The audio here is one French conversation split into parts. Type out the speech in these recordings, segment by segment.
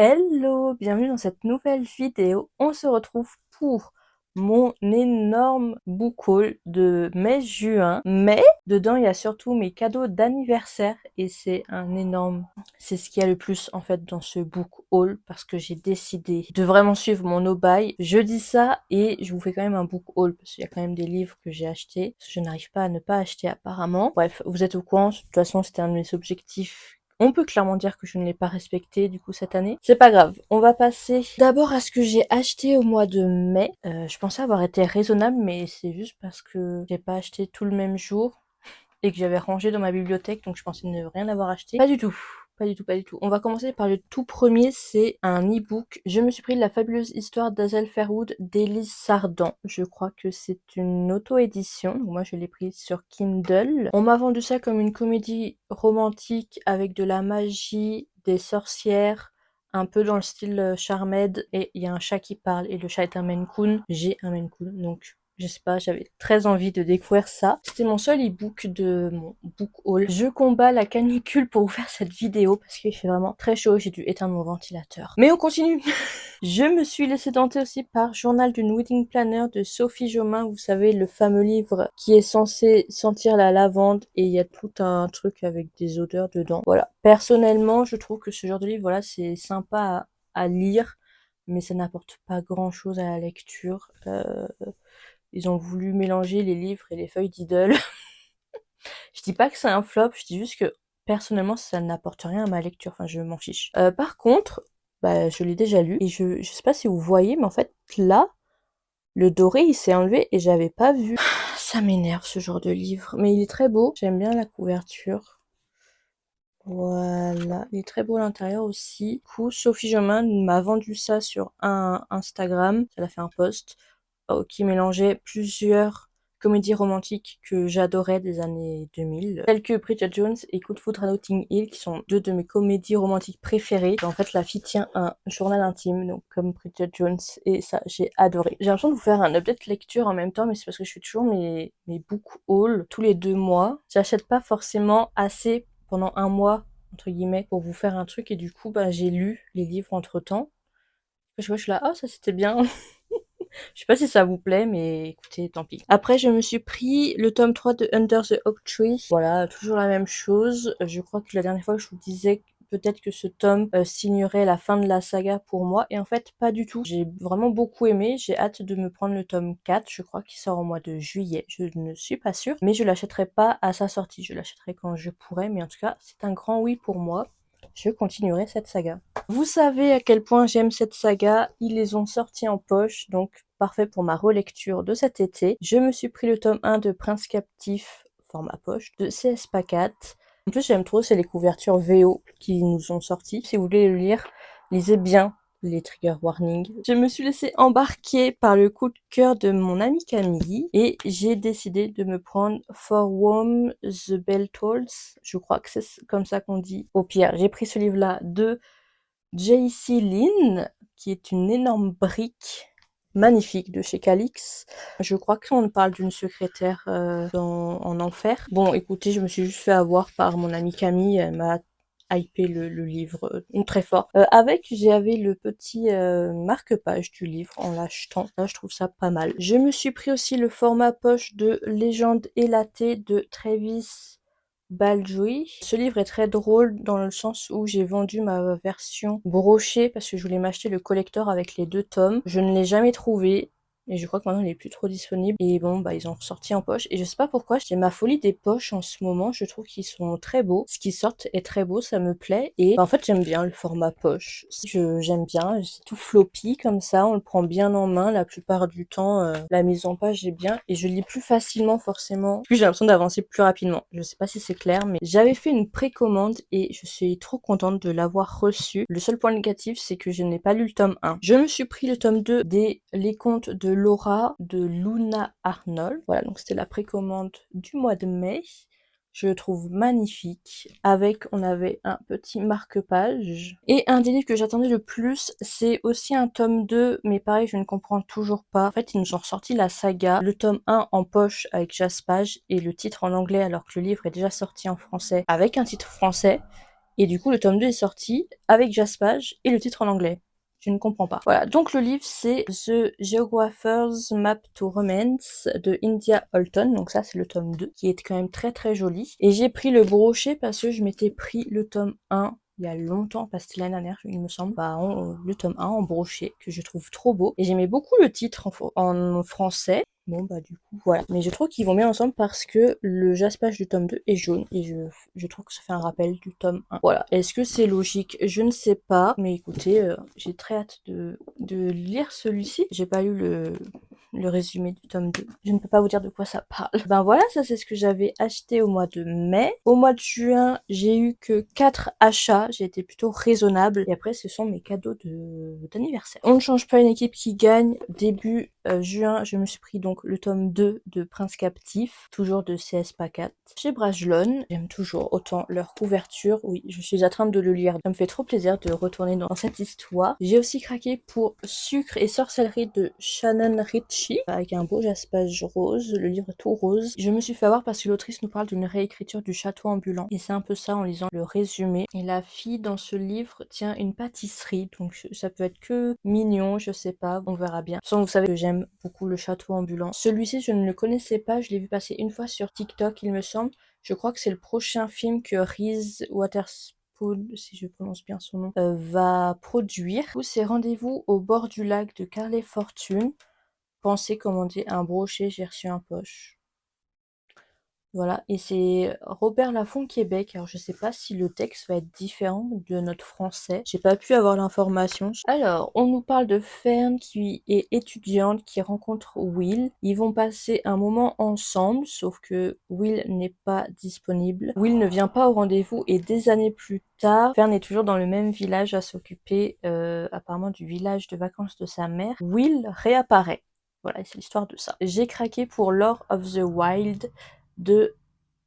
Hello, bienvenue dans cette nouvelle vidéo. On se retrouve pour mon énorme book haul de mai-juin. Mais dedans, il y a surtout mes cadeaux d'anniversaire et c'est un énorme... C'est ce qu'il y a le plus en fait dans ce book haul parce que j'ai décidé de vraiment suivre mon no-buy. Je dis ça et je vous fais quand même un book haul parce qu'il y a quand même des livres que j'ai achetés. Je n'arrive pas à ne pas acheter apparemment. Bref, vous êtes au courant, de toute façon c'était un de mes objectifs. On peut clairement dire que je ne l'ai pas respecté du coup cette année. C'est pas grave. On va passer d'abord à ce que j'ai acheté au mois de mai. Je pensais avoir été raisonnable, mais c'est juste parce que j'ai pas acheté tout le même jour et que j'avais rangé dans ma bibliothèque, donc je pensais ne rien avoir acheté. Pas du tout. Pas du tout, pas du tout. On va commencer par le tout premier, c'est un e-book. Je me suis pris La fabuleuse histoire d'Azel Fairwood d'Élise Sardan. Je crois que c'est une auto-édition. Moi, je l'ai pris sur Kindle. On m'a vendu ça comme une comédie romantique avec de la magie, des sorcières, un peu dans le style Charmed, et il y a un chat qui parle, et le chat est un Maine Coon. J'ai un Maine Coon, donc je sais pas, j'avais très envie de découvrir ça. C'était mon seul e-book de mon book haul. Je combats la canicule pour vous faire cette vidéo parce qu'il fait vraiment très chaud et j'ai dû éteindre mon ventilateur. Mais on continue. Je me suis laissée tenter aussi par Journal d'une Wedding Planner de Sophie Jomain. Vous savez, le fameux livre qui est censé sentir la lavande et il y a tout un truc avec des odeurs dedans. Voilà. Personnellement, je trouve que ce genre de livre, voilà, c'est sympa à lire, mais ça n'apporte pas grand chose à la lecture. Ils ont voulu mélanger les livres et les feuilles d'idole. Je dis pas que c'est un flop, je dis juste que personnellement ça n'apporte rien à ma lecture, enfin je m'en fiche. Par contre, bah je l'ai déjà lu et je sais pas si vous voyez, mais en fait là, le doré il s'est enlevé et j'avais pas vu. Ça m'énerve ce genre de livre, mais il est très beau, j'aime bien la couverture. Voilà, il est très beau à l'intérieur aussi. Du coup, Sophie Jomain m'a vendu ça sur un Instagram, elle a fait un post qui mélangeait plusieurs comédies romantiques que j'adorais des années 2000, telles que Bridget Jones et Coup de foudre à Notting Hill, qui sont deux de mes comédies romantiques préférées. En fait, la fille tient un journal intime, donc comme Bridget Jones, et ça, j'ai adoré. J'ai l'impression de vous faire un update lecture en même temps, mais c'est parce que je fais toujours mes book hauls tous les 2 mois. J'achète pas forcément assez pendant un mois, entre guillemets, pour vous faire un truc, et du coup, bah, j'ai lu les livres entre temps. Je suis là, oh, ça c'était bien. Je sais pas si ça vous plaît, mais écoutez, tant pis. Après, je me suis pris le tome 3 de Under the Oak Tree. Voilà, toujours la même chose. Je crois que la dernière fois, je vous disais peut-être que ce tome signerait la fin de la saga pour moi. Et en fait, pas du tout. J'ai vraiment beaucoup aimé. J'ai hâte de me prendre le tome 4, je crois, qui sort au mois de juillet. Je ne suis pas sûre. Mais je l'achèterai pas à sa sortie. Je l'achèterai quand je pourrai. Mais en tout cas, c'est un grand oui pour moi. Je continuerai cette saga. Vous savez à quel point j'aime cette saga, ils les ont sortis en poche, donc parfait pour ma relecture de cet été. Je me suis pris le tome 1 de Prince Captif, format poche, de CS Pacat. En plus j'aime trop, c'est les couvertures VO qui nous ont sortis. Si vous voulez le lire, lisez bien les trigger warnings. Je me suis laissée embarquer par le coup de cœur de mon amie Camille et j'ai décidé de me prendre For Whom the Bell Tolls. Je crois que c'est comme ça qu'on dit. Au pire, j'ai pris ce livre-là de J.C. Lynn, qui est une énorme brique magnifique de chez Calix. Je crois qu'on parle d'une secrétaire en enfer. Bon, écoutez, je me suis juste fait avoir par mon amie Camille, elle m'a hypé le livre très fort. J'avais le petit marque-page du livre en l'achetant. Là, je trouve ça pas mal. Je me suis pris aussi le format poche de Légende élatée de Travis Baldree. Ce livre est très drôle dans le sens où j'ai vendu ma version brochée parce que je voulais m'acheter le collector avec les 2 tomes. Je ne l'ai jamais trouvé. Et je crois que maintenant il est plus trop disponible. Et bon, bah ils ont sorti en poche. Et je sais pas pourquoi, j'ai ma folie des poches en ce moment. Je trouve qu'ils sont très beaux. Ce qui sortent est très beau, ça me plaît. Et bah, en fait, j'aime bien le format poche. J'aime bien. C'est tout floppy comme ça. On le prend bien en main la plupart du temps. La mise en page est bien. Et je lis plus facilement forcément. Puis j'ai l'impression d'avancer plus rapidement. Je sais pas si c'est clair, mais j'avais fait une précommande et je suis trop contente de l'avoir reçu. Le seul point négatif, c'est que je n'ai pas lu le tome 1. Je me suis pris le tome 2 des Les Contes de Laura de Luna Arnold. Voilà, donc c'était la précommande du mois de mai. Je le trouve magnifique. On avait un petit marque-page. Et un des livres que j'attendais le plus, c'est aussi un tome 2, mais pareil, je ne comprends toujours pas. En fait, ils nous ont ressorti la saga, le tome 1 en poche avec Jaspage et le titre en anglais, alors que le livre est déjà sorti en français avec un titre français. Et du coup, le tome 2 est sorti avec Jaspage et le titre en anglais. Je ne comprends pas. Voilà, donc le livre, c'est The Geographer's Map to Romance de India Holton. Donc ça, c'est le tome 2, qui est quand même très très joli. Et j'ai pris le brochet parce que je m'étais pris le tome 1 il y a longtemps, parce que c'était l'année dernière, il me semble, le tome 1 en brochet, que je trouve trop beau. Et j'aimais beaucoup le titre en français. Bon bah du coup voilà. Mais je trouve qu'ils vont bien ensemble parce que le jaspage du tome 2 est jaune et je trouve que ça fait un rappel du tome 1. Voilà. Est-ce que c'est logique? Je ne sais pas. Mais écoutez, j'ai très hâte de lire celui-ci. J'ai pas lu le résumé du tome 2. Je ne peux pas vous dire de quoi ça parle. Ben voilà, ça c'est ce que j'avais acheté au mois de mai. Au mois de juin, j'ai eu que 4 achats. J'ai été plutôt raisonnable. Et après, ce sont mes cadeaux d'anniversaire. On ne change pas une équipe qui gagne. Début juin, je me suis pris donc le tome 2 de Prince Captif, toujours de CS Pacat. Chez Brajlon, j'aime toujours autant leur couverture. Oui, je suis en train de le lire. Ça me fait trop plaisir de retourner dans cette histoire. J'ai aussi craqué pour Sucre et sorcellerie de Shannon Ritchie, avec un beau jaspage rose, le livre tout rose. Je me suis fait avoir parce que l'autrice nous parle d'une réécriture du château ambulant. Et c'est un peu ça en lisant le résumé. Et la fille dans ce livre tient une pâtisserie, donc ça peut être que mignon, je sais pas, on verra bien. De toute façon, vous savez que j'aime beaucoup le château ambulant. Celui-ci, je ne le connaissais pas, je l'ai vu passer une fois sur TikTok, il me semble. Je crois que c'est le prochain film que Reese Witherspoon, si je prononce bien son nom, va produire. Du coup, c'est Rendez-vous au bord du lac de Carlet Fortune. Pensez commander un brochet, j'ai reçu un poche. Voilà, et c'est Robert Laffont Québec. Alors je sais pas si le texte va être différent de notre français. J'ai pas pu avoir l'information. Alors, on nous parle de Fern qui est étudiante, qui rencontre Will. Ils vont passer un moment ensemble, sauf que Will n'est pas disponible. Will ne vient pas au rendez-vous et des années plus tard, Fern est toujours dans le même village à s'occuper apparemment du village de vacances de sa mère. Will réapparaît. Voilà, c'est l'histoire de ça. J'ai craqué pour Lore of the Wild de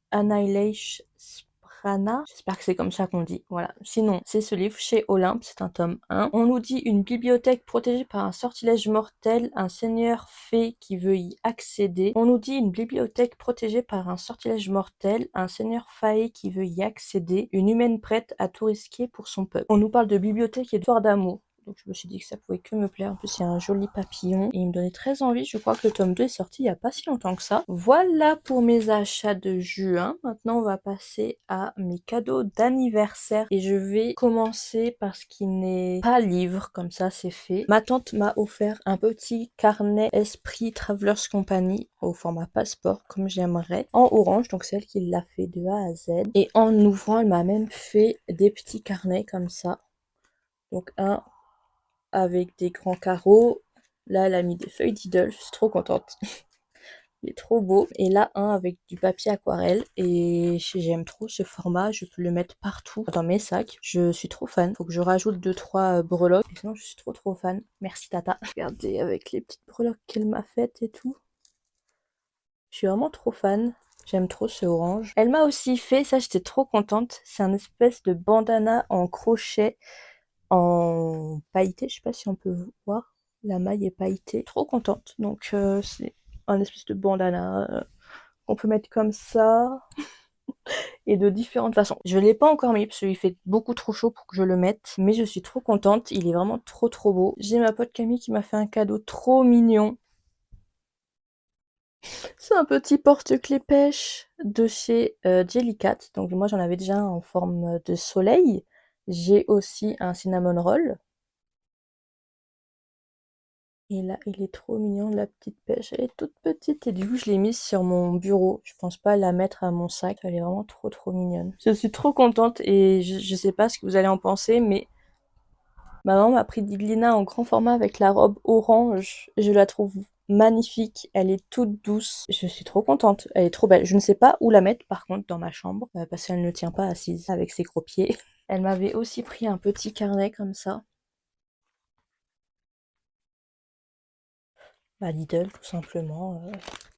Annihilation Sprana. J'espère que c'est comme ça qu'on dit. Voilà. Sinon, c'est ce livre chez Olympe, c'est un tome 1. On nous dit une bibliothèque protégée par un sortilège mortel, un seigneur fée qui veut y accéder. On nous dit une bibliothèque protégée par un sortilège mortel, un seigneur faé qui veut y accéder, une humaine prête à tout risquer pour son peuple. On nous parle de bibliothèque et d'histoire d'amour. Donc je me suis dit que ça pouvait que me plaire. En plus, il y a un joli papillon et il me donnait très envie. Je crois que le tome 2 est sorti il n'y a pas si longtemps que ça. Voilà pour mes achats de juin. Maintenant, on va passer à mes cadeaux d'anniversaire. Et je vais commencer par ce qui n'est pas livre, comme ça c'est fait. Ma tante m'a offert un petit carnet Esprit Travelers Company au format passeport, comme j'aimerais, en orange. Donc c'est elle qui l'a fait de A à Z. Et en ouvrant, elle m'a même fait des petits carnets comme ça. Donc un avec des grands carreaux. Là, elle a mis des feuilles d'idole, je suis trop contente. Il est trop beau. Et là, un avec du papier aquarelle. Et j'aime trop ce format, je peux le mettre partout dans mes sacs. Je suis trop fan. Faut que je rajoute 2-3 breloques. Et sinon, je suis trop fan. Merci Tata. Regardez avec les petites breloques qu'elle m'a faites et tout. Je suis vraiment trop fan. J'aime trop ce orange. Elle m'a aussi fait, ça j'étais trop contente, c'est un espèce de bandana en crochet en pailleté, je sais pas si on peut voir, la maille est pailletée, trop contente. Donc c'est un espèce de bandana qu'on peut mettre comme ça et de différentes façons. Je l'ai pas encore mis parce qu'il fait beaucoup trop chaud pour que je le mette, mais je suis trop contente, il est vraiment trop beau. J'ai ma pote Camille qui m'a fait un cadeau trop mignon. C'est un petit porte-clés pêche de chez Jellycat. Donc moi j'en avais déjà un en forme de soleil. J'ai aussi un cinnamon roll. Et là, il est trop mignon, la petite pêche. Elle est toute petite et du coup, je l'ai mise sur mon bureau. Je pense pas la mettre à mon sac. Elle est vraiment trop mignonne. Je suis trop contente et je sais pas ce que vous allez en penser, mais ma maman m'a pris Diglina en grand format avec la robe orange. Je la trouve magnifique. Elle est toute douce. Je suis trop contente. Elle est trop belle. Je ne sais pas où la mettre par contre dans ma chambre parce qu'elle ne tient pas assise avec ses gros pieds. Elle m'avait aussi pris un petit carnet comme ça. Bah Lidl tout simplement.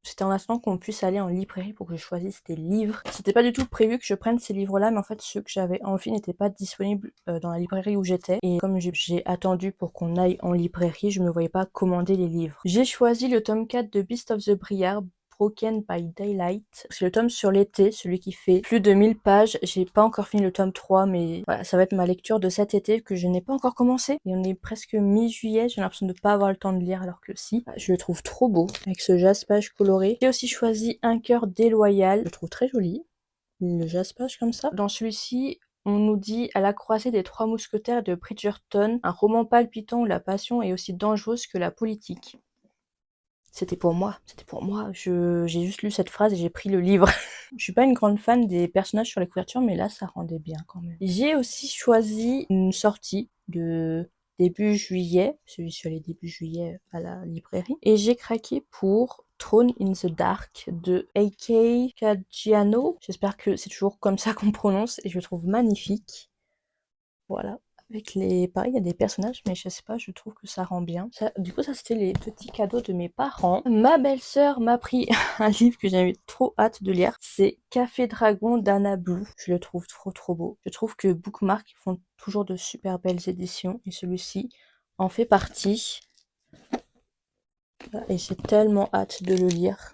C'était en attendant qu'on puisse aller en librairie pour que je choisisse des livres. C'était pas du tout prévu que je prenne ces livres-là, mais en fait ceux que j'avais envie n'étaient pas disponibles dans la librairie où j'étais. Et comme j'ai attendu pour qu'on aille en librairie, je me voyais pas commander les livres. J'ai choisi le tome 4 de Beast of the Briar, Broken by Daylight. C'est le tome sur l'été, celui qui fait plus de 1000 pages. J'ai pas encore fini le tome 3, mais voilà, ça va être ma lecture de cet été que je n'ai pas encore commencé. Et on est presque mi-juillet, j'ai l'impression de pas avoir le temps de lire alors que si. Je le trouve trop beau, avec ce jaspage coloré. J'ai aussi choisi Un cœur déloyal, je le trouve très joli. Le jaspage comme ça. Dans celui-ci, on nous dit à la croisée des trois mousquetaires de Bridgerton, un roman palpitant où la passion est aussi dangereuse que la politique. C'était pour moi, j'ai juste lu cette phrase et j'ai pris le livre. Je suis pas une grande fan des personnages sur les couvertures, mais là ça rendait bien quand même. J'ai aussi choisi une sortie de début juillet, celui sur les débuts juillet à la librairie, et j'ai craqué pour Throne in the Dark de A.K. Caggiano. J'espère que c'est toujours comme ça qu'on prononce et je le trouve magnifique. Voilà. Avec les... Pareil, il y a des personnages, mais je sais pas, je trouve que ça rend bien. Ça, du coup, ça, c'était les petits cadeaux de mes parents. Ma belle-sœur m'a pris un livre que j'avais trop hâte de lire. C'est Café Dragon d'Anna Blue. Je le trouve trop beau. Je trouve que Bookmark font toujours de super belles éditions. Et celui-ci en fait partie. Et j'ai tellement hâte de le lire.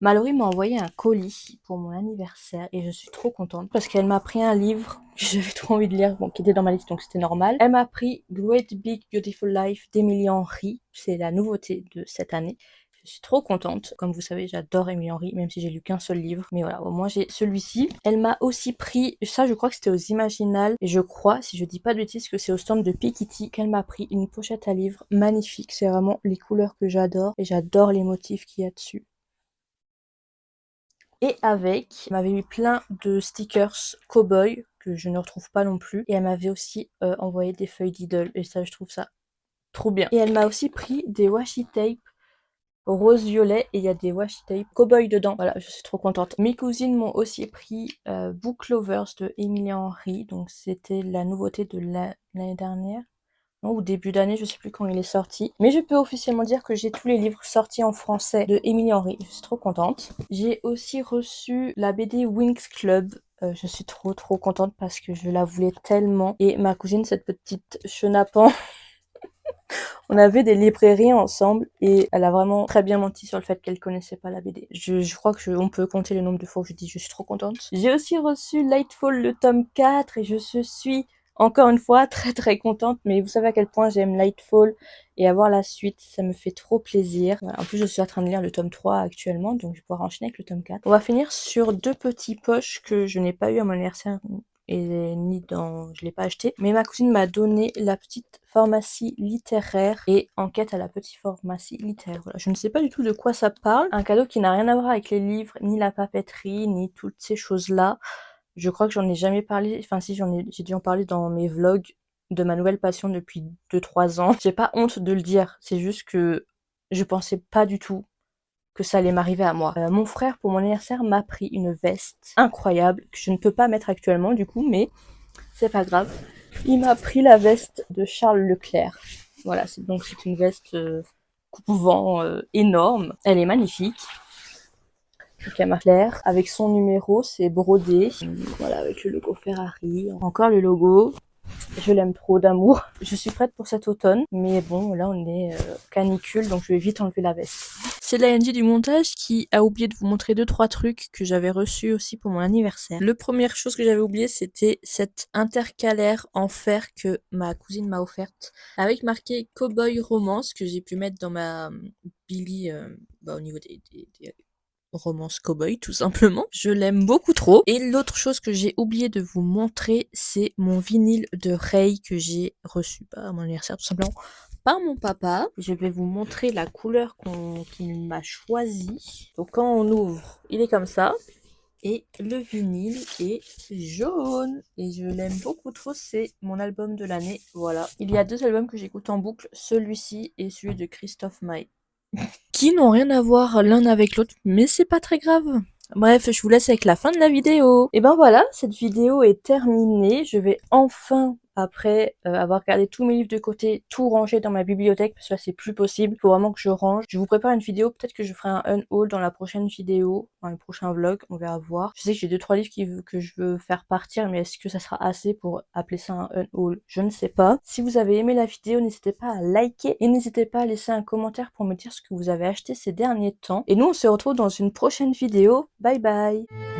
Mallory m'a envoyé un colis pour mon anniversaire et je suis trop contente parce qu'elle m'a pris un livre que j'avais trop envie de lire, bon, qui était dans ma liste donc c'était normal. Elle m'a pris Great Big Beautiful Life d'Emily Henry, c'est la nouveauté de cette année. Je suis trop contente. Comme vous savez, j'adore Emily Henry, même si j'ai lu qu'un seul livre. Mais voilà, au moins j'ai celui-ci. Elle m'a aussi pris, ça je crois que c'était aux Imaginales, et je crois, si je dis pas de bêtises, que c'est au stand de Piketty qu'elle m'a pris une pochette à livres magnifique. C'est vraiment les couleurs que j'adore, et j'adore les motifs qu'il y a dessus. Et avec, elle m'avait mis plein de stickers cowboy que je ne retrouve pas non plus. Et elle m'avait aussi envoyé des feuilles d'idole. Et ça, je trouve ça trop bien. Et elle m'a aussi pris des washi tape rose-violet et il y a des washi tape cowboy dedans. Voilà, je suis trop contente. Mes cousines m'ont aussi pris Book Lovers de Emily Henry. Donc c'était la nouveauté de l'année dernière. Ou début d'année, je sais plus quand il est sorti. Mais je peux officiellement dire que j'ai tous les livres sortis en français de Emily Henry. Je suis trop contente. J'ai aussi reçu la BD Winx Club. Je suis trop contente parce que je la voulais tellement. Et ma cousine, cette petite chenapan, on avait des librairies ensemble et elle a vraiment très bien menti sur le fait qu'elle connaissait pas la BD. Je crois que on peut compter le nombre de fois où je dis je suis trop contente. J'ai aussi reçu Lightfall le tome 4 et je suis encore une fois très contente, mais vous savez à quel point j'aime Lightfall et avoir la suite, ça me fait trop plaisir. En plus, je suis en train de lire le tome 3 actuellement, donc je vais pouvoir enchaîner avec le tome 4. On va finir sur deux petits poches que je n'ai pas eu à mon anniversaire et ni dans... je l'ai pas acheté. Mais ma cousine m'a donné la petite pharmacie littéraire et Enquête à la petite pharmacie littéraire. Voilà, je ne sais pas du tout de quoi ça parle. Un cadeau qui n'a rien à voir avec les livres, ni la papeterie, ni toutes ces choses-là. Je crois que j'en ai jamais parlé, enfin si j'ai dû en parler dans mes vlogs de ma nouvelle passion depuis 2-3 ans. J'ai pas honte de le dire, c'est juste que je pensais pas du tout que ça allait m'arriver à moi. Mon frère, pour mon anniversaire, m'a pris une veste incroyable, que je ne peux pas mettre actuellement du coup, mais c'est pas grave. Il m'a pris la veste de Charles Leclerc. Voilà, c'est une veste coupe-vent énorme. Elle est magnifique. Donc elle m'a clair. Avec son numéro, c'est brodé. Voilà, avec le logo Ferrari. Encore le logo. Je l'aime trop d'amour. Je suis prête pour cet automne. Mais bon, là on est canicule, donc je vais vite enlever la veste. C'est la NG du montage qui a oublié de vous montrer 2-3 trucs que j'avais reçus aussi pour mon anniversaire. La première chose que j'avais oublié, c'était cette intercalaire en fer que ma cousine m'a offerte, avec marqué Cowboy Romance, que j'ai pu mettre dans ma Billy au niveau des romance cowboy tout simplement. Je l'aime beaucoup trop. Et l'autre chose que j'ai oublié de vous montrer, c'est mon vinyle de Ray que j'ai reçu à mon anniversaire tout simplement par mon papa. Je vais vous montrer la couleur qu'il m'a choisie. Donc quand on ouvre, il est comme ça. Et le vinyle est jaune. Et je l'aime beaucoup trop, c'est mon album de l'année. Voilà. Il y a 2 albums que j'écoute en boucle, celui-ci et celui de Christophe Maé. Qui n'ont rien à voir l'un avec l'autre, mais c'est pas très grave. Bref, je vous laisse avec la fin de la vidéo. Et ben voilà, cette vidéo est terminée. Je vais enfin après avoir gardé tous mes livres de côté, tout rangé dans ma bibliothèque, parce que là c'est plus possible, il faut vraiment que je range. Je vous prépare une vidéo, peut-être que je ferai un unhaul dans la prochaine vidéo, dans le prochain vlog, on verra voir. Je sais que j'ai 2-3 livres que je veux faire partir, mais est-ce que ça sera assez pour appeler ça un unhaul? Je ne sais pas. Si vous avez aimé la vidéo, n'hésitez pas à liker et n'hésitez pas à laisser un commentaire pour me dire ce que vous avez acheté ces derniers temps. Et nous on se retrouve dans une prochaine vidéo. Bye bye!